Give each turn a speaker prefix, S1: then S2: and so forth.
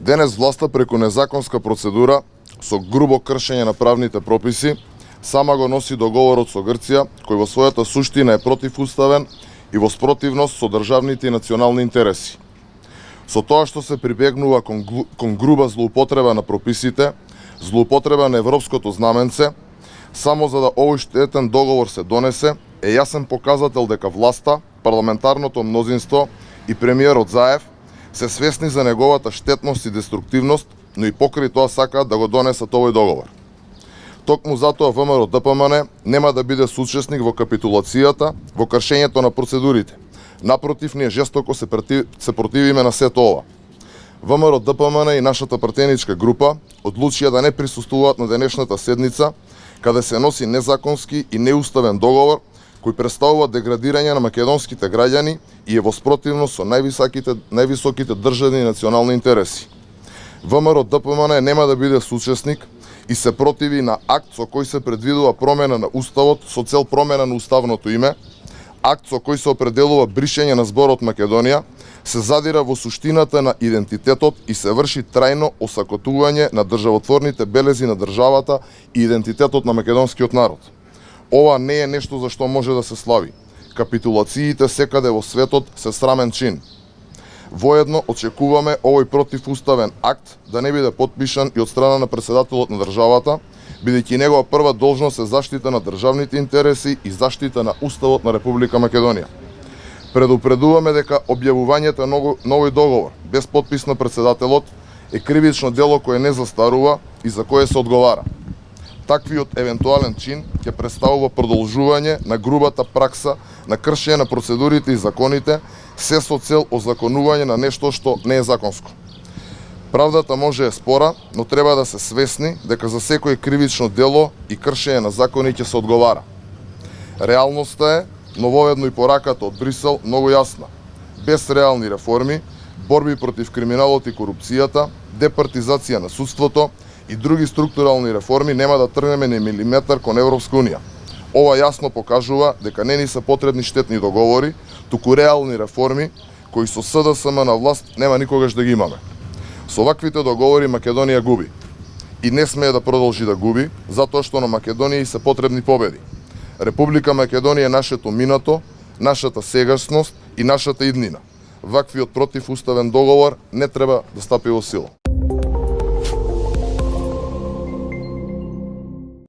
S1: Денес власта преку незаконска процедура со грубо кршење на правните прописи сама го носи договорот со Грција, кој во својата суштина е противуставен и во спротивност со државните и национални интереси. Со тоа што се прибегнува кон груба злоупотреба на прописите, злоупотреба на европското знаменце, само за да овој штетен договор се донесе, е јасен показател дека власта, парламентарното мнозинство и премиерот Заев се свесни за неговата штетност и деструктивност, но и покрај тоа сакаат да го донесат овој договор. Токму затоа ВМРО-ДПМН нема да биде соучесник во капитулацијата, во кршењето на процедурите. Напротив, ние жестоко се противиме на сето ова. ВМРО-ДПМН и нашата партеничка група одлучија да не присуствуваат на денешната седница, каде се носи незаконски и неуставен договор кој представува деградирање на македонските граѓани и е во спротивност со највисоките државни и национални интереси. ВМРО-ДПМН нема да биде соучесник и се противи на акт со кој се предвидува промена на уставот со цел промена на уставното име, акт со кој се определува бришење на зборот Македонија, се задира во суштината на идентитетот и се врши трајно осакотување на државотворните белези на државата и идентитетот на македонскиот народ. Ова не е нешто за што може да се слави. Капитулациите секаде во светот се срамен чин. Воедно очекуваме овој противуставен акт да не биде потпишан и од страна на председателот на државата, бидејќи негова прва должност е заштита на државните интереси и заштита на Уставот на Република Македонија. Предупредуваме дека објавувањето на овој договор без потпис на председателот е кривично дело кое не застарува и за кое се одговара. Таквиот евентуален чин ќе представува продолжување на грубата пракса на кршење на процедурите и законите, се со цел озаконување на нешто што не е законско. Правдата може е спора, но треба да се свесни дека за секој кривично дело и кршење на закони ќе се одговара. Реалноста е, нововедно и пораката од Брисел, многу јасна. Без реални реформи, борби против криминалот и корупцијата, департизација на судството и други структурални реформи нема да тргнеме ни милиметар кон Европска унија. Ова јасно покажува дека не ни се потребни штетни договори, туку реални реформи кои со СДСМ на власт нема никогаш да ги имаме. Со ваквите договори Македонија губи. И не смее да продолжи да губи, затоа што на Македонија се потребни победи. Република Македонија е нашето минато, нашата сегашност и нашата иднина. Ваквиот противуставен договор не треба да стапи во сила.